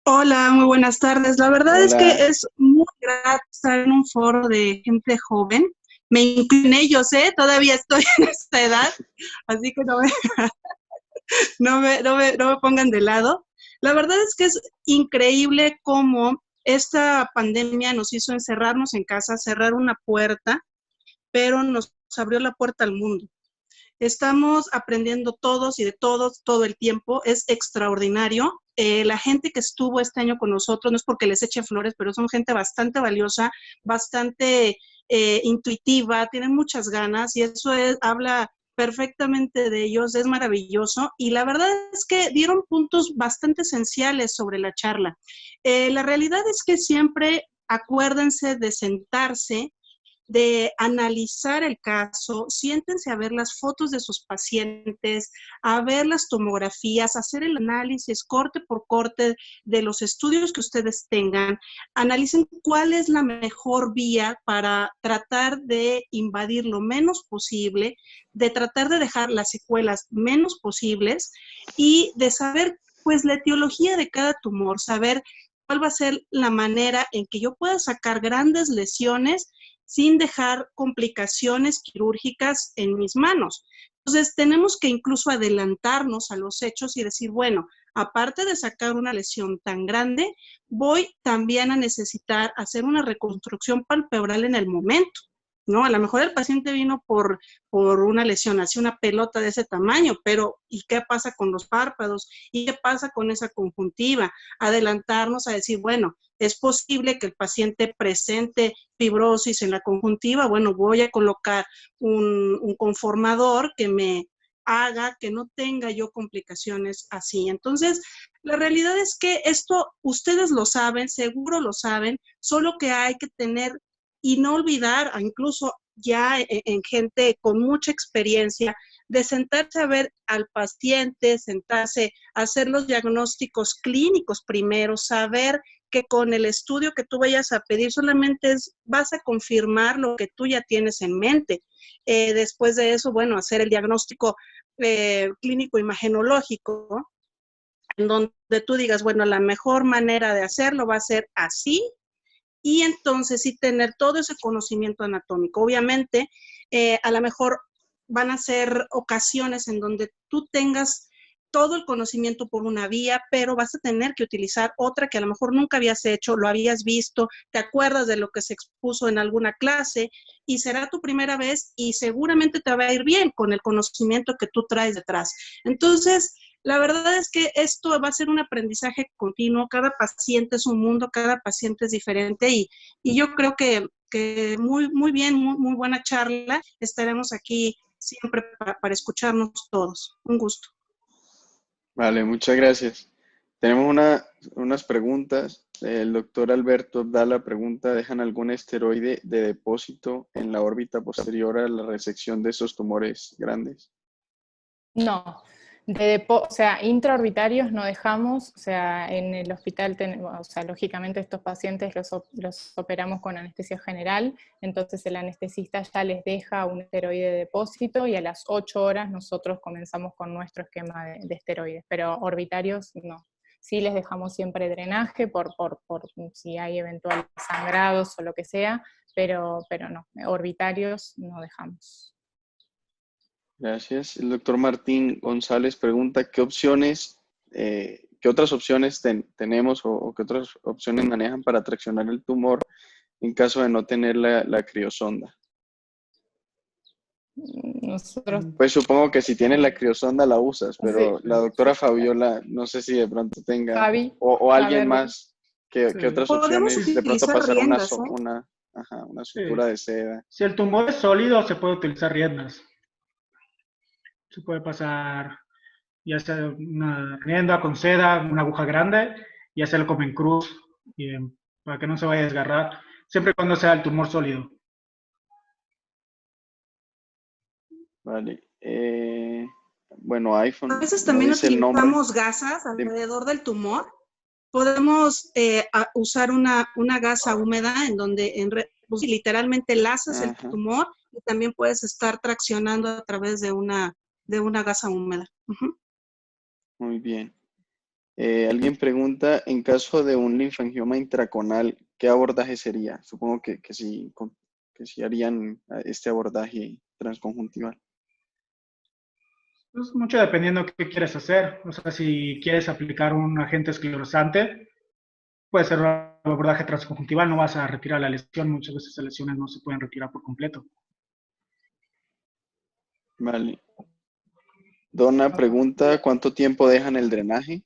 Speaker 4: Hola, muy buenas tardes. La verdad es que
Speaker 2: Hola.
Speaker 4: es muy grato estar en un foro de gente joven. Me incliné, yo sé, todavía estoy en esta edad, así que no me pongan de lado. La verdad es que es increíble cómo esta pandemia nos hizo encerrarnos en casa, cerrar una puerta, pero nos abrió la puerta al mundo. Estamos aprendiendo todos y de todos todo el tiempo. Es extraordinario. La gente que estuvo este año con nosotros, no es porque les eche flores, pero son gente bastante valiosa, bastante intuitiva, tienen muchas ganas y eso habla perfectamente de ellos, es maravilloso. Y la verdad es que dieron puntos bastante esenciales sobre la charla. La realidad es que siempre acuérdense de sentarse, de analizar el caso, siéntense a ver las fotos de sus pacientes, a ver las tomografías, hacer el análisis corte por corte de los estudios que ustedes tengan, analicen cuál es la mejor vía para tratar de invadir lo menos posible, de tratar de dejar las secuelas menos posibles y de saber pues la etiología de cada tumor, saber cuál va a ser la manera en que yo pueda sacar grandes lesiones sin dejar complicaciones quirúrgicas en mis manos. Entonces, tenemos que incluso adelantarnos a los hechos y decir, bueno, aparte de sacar una lesión tan grande, voy también a necesitar hacer una reconstrucción palpebral en el momento, ¿no? A lo mejor el paciente vino por una lesión, así una pelota de ese tamaño, pero ¿y qué pasa con los párpados? ¿Y qué pasa con esa conjuntiva? Adelantarnos a decir, bueno, es posible que el paciente presente fibrosis en la conjuntiva, bueno, voy a colocar un conformador que me haga que no tenga yo complicaciones así. Entonces, la realidad es que esto ustedes lo saben, seguro lo saben, solo que hay que tener y no olvidar, incluso ya en gente con mucha experiencia, de sentarse a ver al paciente, sentarse a hacer los diagnósticos clínicos primero, saber que con el estudio que tú vayas a pedir solamente vas a confirmar lo que tú ya tienes en mente. Después de eso, bueno, hacer el diagnóstico clínico imagenológico, en donde tú digas, bueno, la mejor manera de hacerlo va a ser así, y entonces sí tener todo ese conocimiento anatómico. Obviamente, a lo mejor van a ser ocasiones en donde tú tengas todo el conocimiento por una vía, pero vas a tener que utilizar otra que a lo mejor nunca habías hecho, lo habías visto, te acuerdas de lo que se expuso en alguna clase y será tu primera vez y seguramente te va a ir bien con el conocimiento que tú traes detrás. Entonces, la verdad es que esto va a ser un aprendizaje continuo, cada paciente es un mundo, cada paciente es diferente y yo creo que muy bien, muy buena charla. Estaremos aquí siempre para escucharnos todos. Un gusto.
Speaker 2: Vale, muchas gracias. Tenemos unas preguntas. El doctor Alberto da la pregunta, ¿dejan algún esteroide de depósito en la órbita posterior a la resección de esos tumores grandes?
Speaker 1: No, o sea, intraorbitarios no dejamos, o sea, en el hospital, o sea, lógicamente estos pacientes los operamos con anestesia general, entonces el anestesista ya les deja un esteroide de depósito y a las 8 horas nosotros comenzamos con nuestro esquema de esteroides, pero orbitarios no. Sí les dejamos siempre drenaje por si hay eventuales sangrados o lo que sea, pero no, orbitarios no dejamos.
Speaker 2: Gracias. El doctor Martín González pregunta, ¿qué otras opciones tenemos o qué otras opciones manejan para traccionar el tumor en caso de no tener la criosonda?
Speaker 1: Nosotros...
Speaker 2: Pues supongo que si tienes la criosonda la usas, pero
Speaker 1: Sí.
Speaker 2: la doctora Fabiola, no sé si de pronto tenga,
Speaker 1: Fabi,
Speaker 2: o
Speaker 1: a
Speaker 2: alguien
Speaker 1: ver,
Speaker 2: más, que
Speaker 3: Sí.
Speaker 2: otras
Speaker 4: Podemos
Speaker 2: opciones, de pronto
Speaker 4: utilizar
Speaker 2: pasar
Speaker 4: riendas, ¿eh?
Speaker 2: una
Speaker 3: Sí.
Speaker 2: sutura de seda.
Speaker 3: Si el tumor es sólido, se puede utilizar riendas. Se puede pasar ya sea una rienda con seda, una aguja grande, y hacerlo como en cruz, y para que no se vaya a desgarrar, siempre y cuando sea el tumor sólido.
Speaker 2: Vale. Bueno, iPhone,
Speaker 4: A veces
Speaker 2: no
Speaker 4: también
Speaker 2: dice el nombre.
Speaker 4: utilizamos gasas alrededor del tumor. Podemos usar una gasa húmeda en donde pues, literalmente lazas el
Speaker 2: Ajá,
Speaker 4: tumor y también puedes estar traccionando a través de una gasa húmeda. Ujú.
Speaker 2: muy bien. Alguien pregunta, en caso de un linfangioma intraconal, ¿qué abordaje sería? Supongo que sí harían este abordaje transconjuntival.
Speaker 3: Pues mucho dependiendo qué quieres hacer. O sea, si quieres aplicar un agente esclerosante, puede ser un abordaje transconjuntival, no vas a retirar la lesión. Muchas veces las lesiones no se pueden retirar por completo.
Speaker 2: Vale. Donna pregunta, ¿cuánto tiempo dejan el drenaje?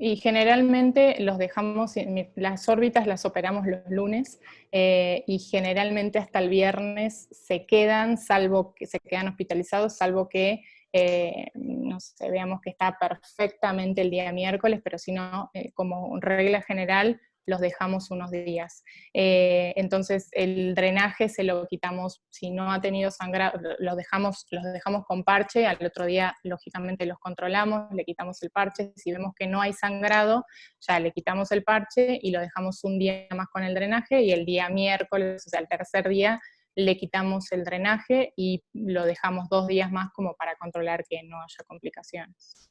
Speaker 1: Y generalmente los dejamos, las órbitas las operamos los lunes y generalmente hasta el viernes se quedan, salvo que se quedan hospitalizados, salvo que no sé, veamos que está perfectamente el día miércoles, pero si no, como regla general, los dejamos unos días. Entonces el drenaje se lo quitamos, si no ha tenido sangrado, los dejamos con parche, al otro día lógicamente los controlamos, le quitamos el parche, si vemos que no hay sangrado, ya le quitamos el parche y lo dejamos un día más con el drenaje y el día miércoles, o sea el tercer día, le quitamos el drenaje y lo dejamos 2 días más como para controlar que no haya complicaciones.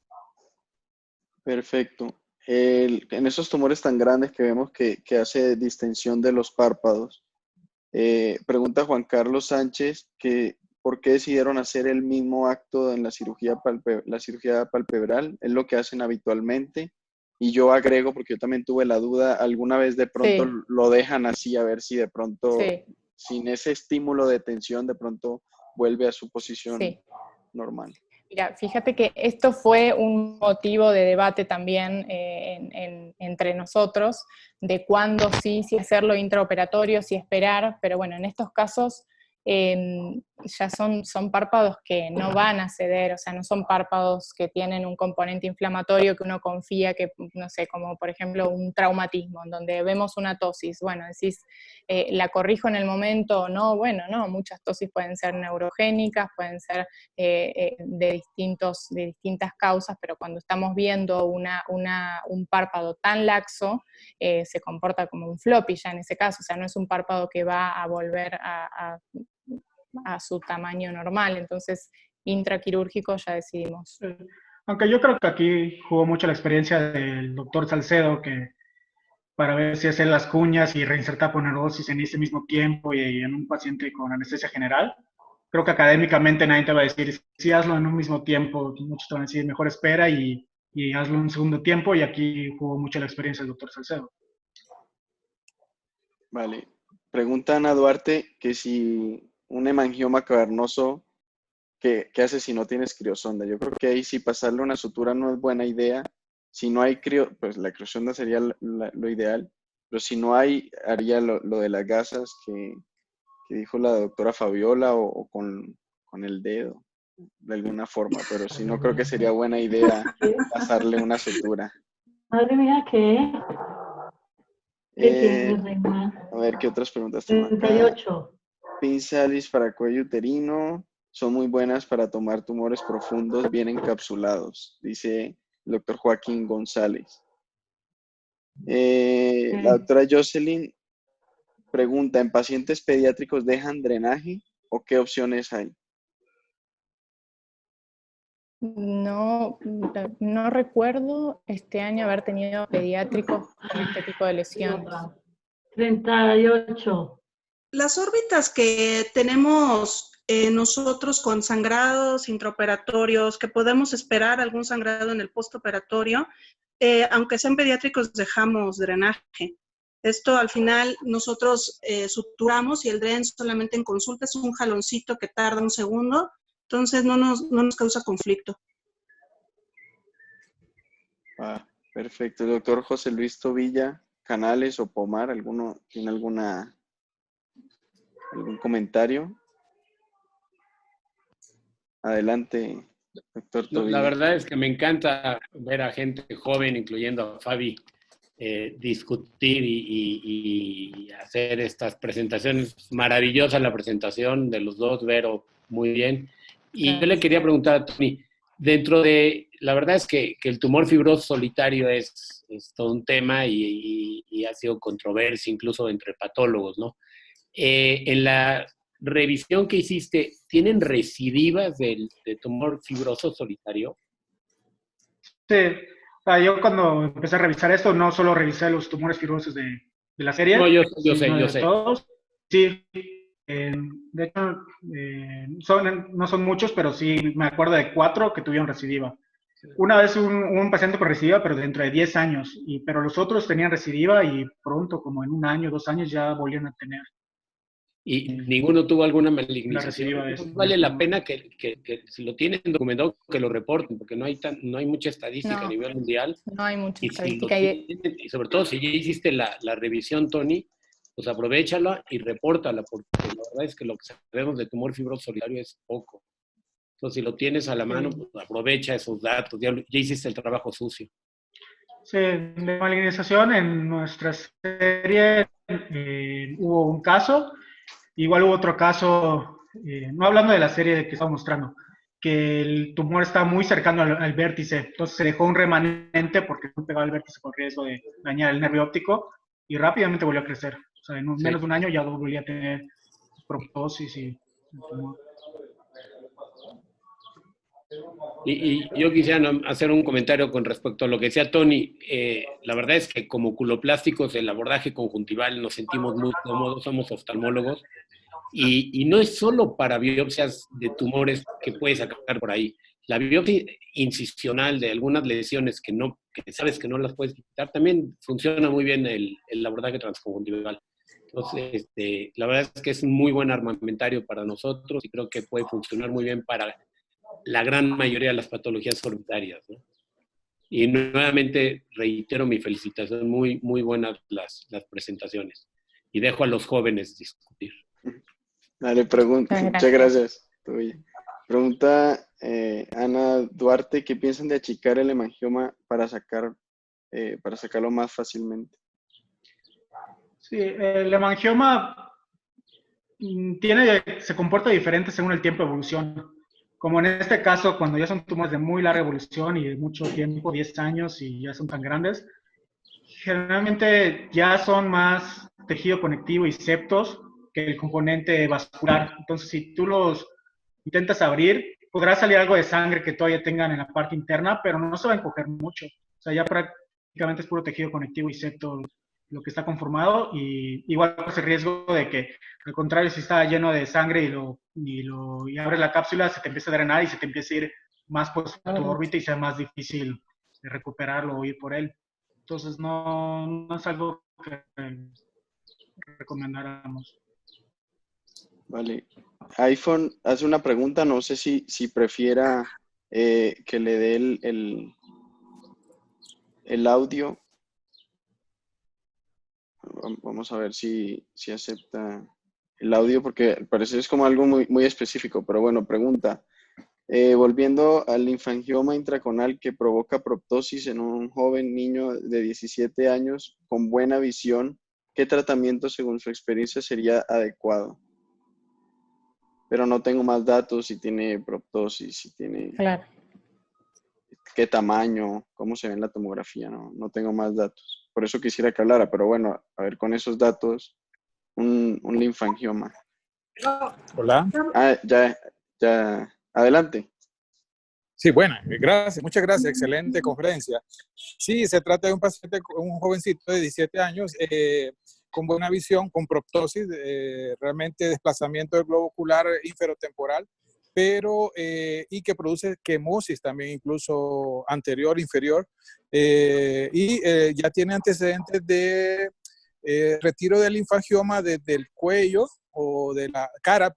Speaker 2: Perfecto. En esos tumores tan grandes que vemos que hace distensión de los párpados, pregunta Juan Carlos Sánchez que ¿por qué decidieron hacer el mismo acto en la cirugía palpebral? Es lo que hacen habitualmente. Y yo agrego, porque yo también tuve la duda, alguna vez de pronto
Speaker 1: Sí.
Speaker 2: lo dejan así, a ver si de pronto,
Speaker 1: Sí.
Speaker 2: sin ese estímulo de tensión, de pronto vuelve a su posición
Speaker 1: Sí.
Speaker 2: normal.
Speaker 1: Mira, fíjate que esto fue un motivo de debate también entre nosotros, de cuándo sí, si hacerlo intraoperatorio, si esperar, pero bueno, en estos casos ya son párpados que no van a ceder, o sea, no son párpados que tienen un componente inflamatorio que uno confía que, no sé, como por ejemplo un traumatismo, en donde vemos una tosis, bueno, decís, ¿la corrijo en el momento o no? Bueno, no, muchas tosis pueden ser neurogénicas, pueden ser de distintas causas, pero cuando estamos viendo un párpado tan laxo, se comporta como un floppy ya en ese caso, o sea, no es un párpado que va a volver a su tamaño normal, entonces intraquirúrgico ya decidimos.
Speaker 3: Aunque yo creo que aquí jugó mucho la experiencia del doctor Salcedo, que para ver si hacer las cuñas y reinsertar ponerosis en ese mismo tiempo y en un paciente con anestesia general. Creo que académicamente nadie te va a decir, sí, hazlo en un mismo tiempo, muchos te van a decir, mejor espera y hazlo en un segundo tiempo, y aquí jugó mucho la experiencia del doctor Salcedo.
Speaker 2: Vale. Pregunta Ana Duarte que si un hemangioma cavernoso, ¿qué hace si no tienes criosonda? Yo creo que ahí sí pasarle una sutura no es buena idea. Si no hay pues la criosonda sería lo ideal, pero si no hay, haría lo de las gasas que dijo la doctora Fabiola o con el dedo, de alguna forma, pero si no creo que sería buena idea pasarle una sutura.
Speaker 5: Madre mía, ¿qué? ¿Qué tienes, Reina?
Speaker 2: A ver, ¿qué otras preguntas tengo acá?
Speaker 5: 38.
Speaker 2: Pinzalis para cuello uterino son muy buenas para tomar tumores profundos bien encapsulados, dice el doctor Joaquín González. La doctora Jocelyn pregunta, ¿en pacientes pediátricos dejan drenaje o qué opciones hay?
Speaker 1: No recuerdo este año haber tenido pediátricos con este tipo de lesiones.
Speaker 5: 38.
Speaker 4: Las órbitas que tenemos nosotros con sangrados intraoperatorios, que podemos esperar algún sangrado en el postoperatorio, aunque sean pediátricos, dejamos drenaje. Esto al final nosotros suturamos y el dren solamente en consulta es un jaloncito que tarda un segundo, entonces no nos causa conflicto.
Speaker 2: Perfecto. El doctor José Luis Tobilla, Canales o Pomar, ¿alguno tiene algún comentario? Adelante, doctor Tobilla.
Speaker 6: La verdad es que me encanta ver a gente joven, incluyendo a Fabi, discutir y hacer estas presentaciones. Maravillosa la presentación de los dos, Vero, muy bien. Y yo le quería preguntar a Tony, dentro de, la verdad es que el tumor fibroso solitario es todo un tema y ha sido controversia incluso entre patólogos, ¿no? En la revisión que hiciste, ¿tienen recidivas de tumor fibroso solitario?
Speaker 3: Sí, yo cuando empecé a revisar esto, no solo revisé los tumores fibrosos de la serie,
Speaker 6: No, yo
Speaker 3: sino
Speaker 6: sé.
Speaker 3: todos. Sí, de hecho, no son muchos, pero sí me acuerdo de 4 que tuvieron recidiva. Una vez un paciente con recidiva, pero dentro de 10 años, pero los otros tenían recidiva y pronto, como en 1 año, 2 años, ya volvían a tener.
Speaker 6: Y ninguno tuvo alguna
Speaker 3: La
Speaker 6: malignización.
Speaker 3: recidiva
Speaker 6: Vale la pena que si lo tienen documentado, que lo reporten, porque no hay mucha estadística a nivel mundial.
Speaker 1: No hay mucha
Speaker 6: Y,
Speaker 1: estadística.
Speaker 6: y sobre todo, si ya hiciste la revisión, Tony, pues aprovéchala y repórtala, porque la verdad es que lo que sabemos de tumor fibroso solitario es poco. Entonces, si lo tienes a la mano, pues aprovecha esos datos. Ya hiciste el trabajo sucio.
Speaker 3: Sí, de malignización en nuestra serie hubo un caso. Igual hubo otro caso, no hablando de la serie que estaba mostrando, que el tumor estaba muy cercano al vértice, entonces se dejó un remanente porque no pegaba el vértice con riesgo de dañar el nervio óptico y rápidamente volvió a crecer. O sea, en menos de 1 año ya volvía a tener proptosis y el tumor.
Speaker 6: Y yo quisiera hacer un comentario con respecto a lo que decía Tony. La verdad es que como oculoplásticos, el abordaje conjuntival nos sentimos muy cómodos, somos oftalmólogos, y no es solo para biopsias de tumores que puedes sacar por ahí. La biopsia incisional de algunas lesiones que sabes que no las puedes quitar, también funciona muy bien el abordaje transconjuntival. Entonces, la verdad es que es un muy buen armamentario para nosotros y creo que puede funcionar muy bien para la gran mayoría de las patologías orbitarias, ¿no? Y nuevamente reitero mi felicitación, muy, muy buenas las presentaciones. Y dejo a los jóvenes discutir.
Speaker 2: Dale, pregunta. Muchas gracias. Pregunta Ana Duarte, ¿qué piensan de achicar el hemangioma para sacarlo más fácilmente?
Speaker 3: Sí, el hemangioma se comporta diferente según el tiempo de evolución. Como en este caso, cuando ya son tumores de muy larga evolución y de mucho tiempo, 10 años y ya son tan grandes, generalmente ya son más tejido conectivo y septos que el componente vascular. Entonces, si tú los intentas abrir, podrá salir algo de sangre que todavía tengan en la parte interna, pero no se va a encoger mucho. O sea, ya prácticamente es puro tejido conectivo y septo lo que está conformado, y igual ese riesgo de que, al contrario, si está lleno de sangre y abres la cápsula, se te empieza a drenar y se te empieza a ir más por tu órbita y sea más difícil de recuperarlo o ir por él. Entonces no es algo que recomendáramos.
Speaker 2: Vale. iPhone hace una pregunta, no sé si prefiera que le dé el audio. Vamos a ver si acepta el audio, porque al parecer es como algo muy, muy específico, pero bueno, pregunta. Volviendo al linfangioma intraconal que provoca proptosis en un joven niño de 17 años con buena visión, ¿qué tratamiento según su experiencia sería adecuado? Pero no tengo más datos, si tiene proptosis, si tiene...
Speaker 1: Claro.
Speaker 2: ¿Qué tamaño? ¿Cómo se ve en la tomografía? No tengo más datos. Por eso quisiera que hablara, pero bueno, a ver, con esos datos, un linfangioma.
Speaker 7: Hola.
Speaker 2: Ya. Adelante.
Speaker 7: Sí, bueno, gracias, muchas gracias, excelente conferencia. Sí, se trata de un paciente, un jovencito de 17 años con buena visión, con proptosis, realmente desplazamiento del globo ocular inferotemporal, pero y que produce quemosis también, incluso anterior, inferior, ya tiene antecedentes de retiro del linfangioma desde el cuello o de la cara,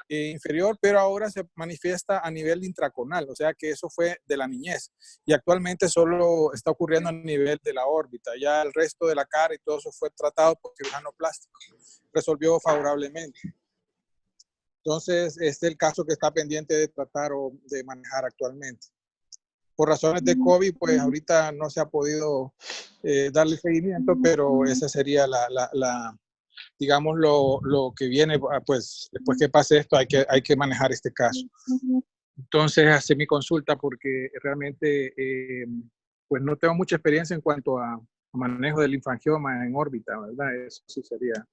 Speaker 7: inferior, pero ahora se manifiesta a nivel intraconal, o sea que eso fue de la niñez y actualmente solo está ocurriendo a nivel de la órbita. Ya el resto de la cara y todo eso fue tratado por cirujano plástico, resolvió favorablemente. Entonces, este es el caso que está pendiente de tratar o de manejar actualmente. por razones de COVID, pues ahorita no se ha podido darle seguimiento, pero esa sería digamos, lo que viene, pues después que pase esto hay que manejar este caso. Entonces, hace mi consulta porque realmente pues no tengo mucha experiencia en cuanto a manejo del linfangioma en órbita, ¿verdad? Eso sí sería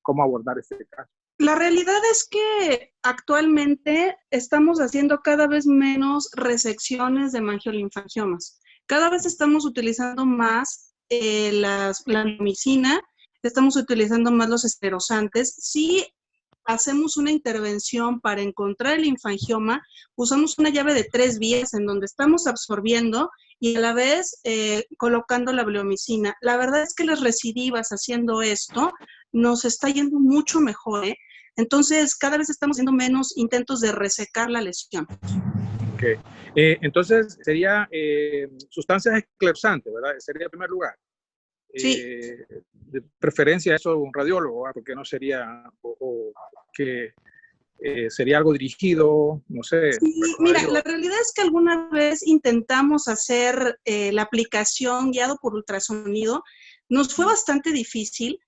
Speaker 7: cómo abordar este caso.
Speaker 4: La realidad es que actualmente estamos haciendo cada vez menos resecciones de mangiolinfangiomas. Cada vez estamos utilizando más la bleomicina, estamos utilizando más los esclerosantes. Sí hacemos una intervención para encontrar el linfangioma, usamos una llave de 3 vías en donde estamos absorbiendo y a la vez colocando la bleomicina. La verdad es que las recidivas haciendo esto nos está yendo mucho mejor, ¿eh? Entonces, cada vez estamos haciendo menos intentos de resecar la lesión.
Speaker 7: Okay. Entonces, sería sustancias esclerosantes, ¿verdad? Sería en primer lugar.
Speaker 4: Sí.
Speaker 7: De preferencia eso un radiólogo, ¿verdad? Porque no sería, o que sería algo dirigido, no sé.
Speaker 4: Sí, mira, la realidad es que alguna vez intentamos hacer la aplicación guiado por ultrasonido. Nos fue bastante difícil.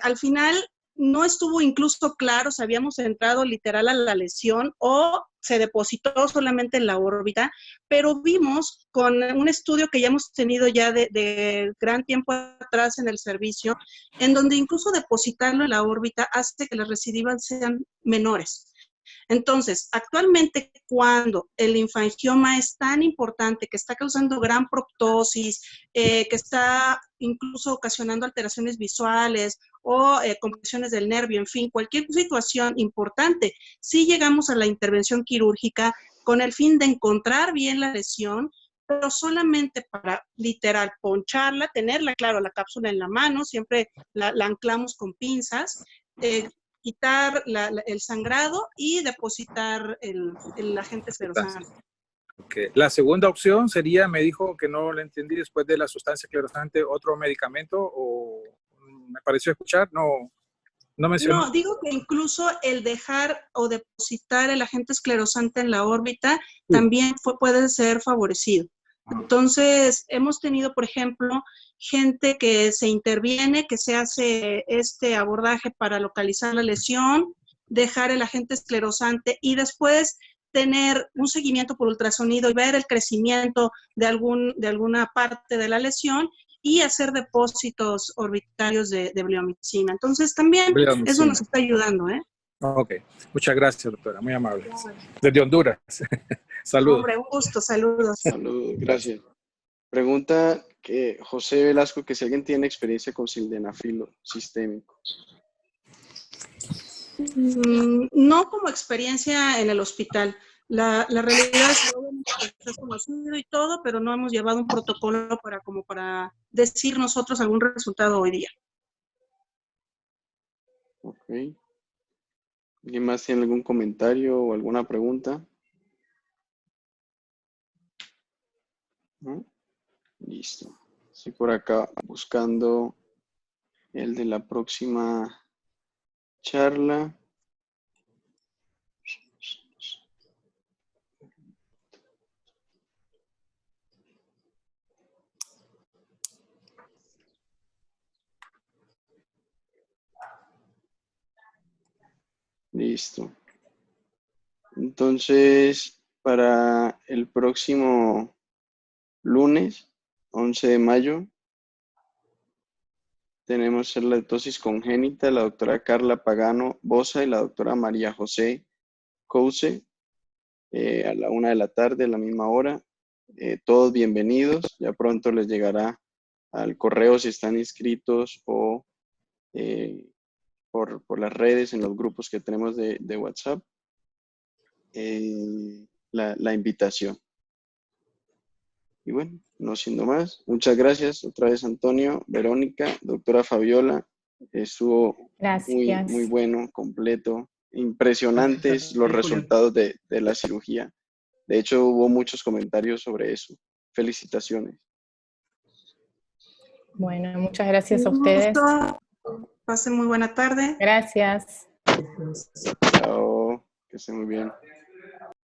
Speaker 4: Al final no estuvo incluso claro si habíamos entrado literal a la lesión o se depositó solamente en la órbita, pero vimos con un estudio que ya hemos tenido ya de gran tiempo atrás en el servicio, en donde incluso depositarlo en la órbita hace que las recidivas sean menores. Entonces, actualmente cuando el linfangioma es tan importante, que está causando gran proptosis, que está incluso ocasionando alteraciones visuales o compresiones del nervio, en fin, cualquier situación importante, sí llegamos a la intervención quirúrgica con el fin de encontrar bien la lesión, pero solamente para literal poncharla, tenerla, claro, la cápsula en la mano, siempre la anclamos con pinzas, quitar el sangrado y depositar el agente esclerosante.
Speaker 7: Okay. La segunda opción sería, me dijo que no le entendí después de la sustancia esclerosante, otro medicamento, o me pareció escuchar, no mencionó.
Speaker 4: No, digo que incluso el dejar o depositar el agente esclerosante en la órbita también puede ser favorecido. Entonces, hemos tenido, por ejemplo, gente que se interviene, que se hace este abordaje para localizar la lesión, dejar el agente esclerosante y después tener un seguimiento por ultrasonido y ver el crecimiento de alguna parte de la lesión y hacer depósitos orbitarios de bleomicina. Entonces, también eso nos está ayudando, ¿eh?
Speaker 7: Ok, muchas gracias, doctora, muy amable. Desde Honduras. Saludos.
Speaker 4: Hombre, un gusto, saludos.
Speaker 2: Saludos, gracias. Pregunta que José Velasco, que si alguien tiene experiencia con sildenafil sistémico.
Speaker 4: No como experiencia en el hospital. La realidad es que es conocido y todo, pero no hemos llevado un protocolo para decir nosotros algún resultado hoy día.
Speaker 2: Ok. ¿Alguien más tiene algún comentario o alguna pregunta? ¿No? Listo. Estoy por acá buscando el de la próxima charla. Listo. Entonces, para el próximo lunes, 11 de mayo, tenemos la letosis congénita, la doctora Carla Pagano Bosa y la doctora María José Couce, a la 1 de la tarde, a la misma hora. Todos bienvenidos. Ya pronto les llegará al correo si están inscritos o por las redes, en los grupos que tenemos de WhatsApp, la invitación. Y bueno, no siendo más, muchas gracias otra vez, Antonio, Verónica, doctora Fabiola. Estuvo muy bueno, completo, impresionantes los resultados de la cirugía. De hecho, hubo muchos comentarios sobre eso. Felicitaciones.
Speaker 1: Bueno, muchas gracias a ustedes.
Speaker 4: Pasen muy buena tarde.
Speaker 1: Gracias.
Speaker 2: Chao, que estén muy bien.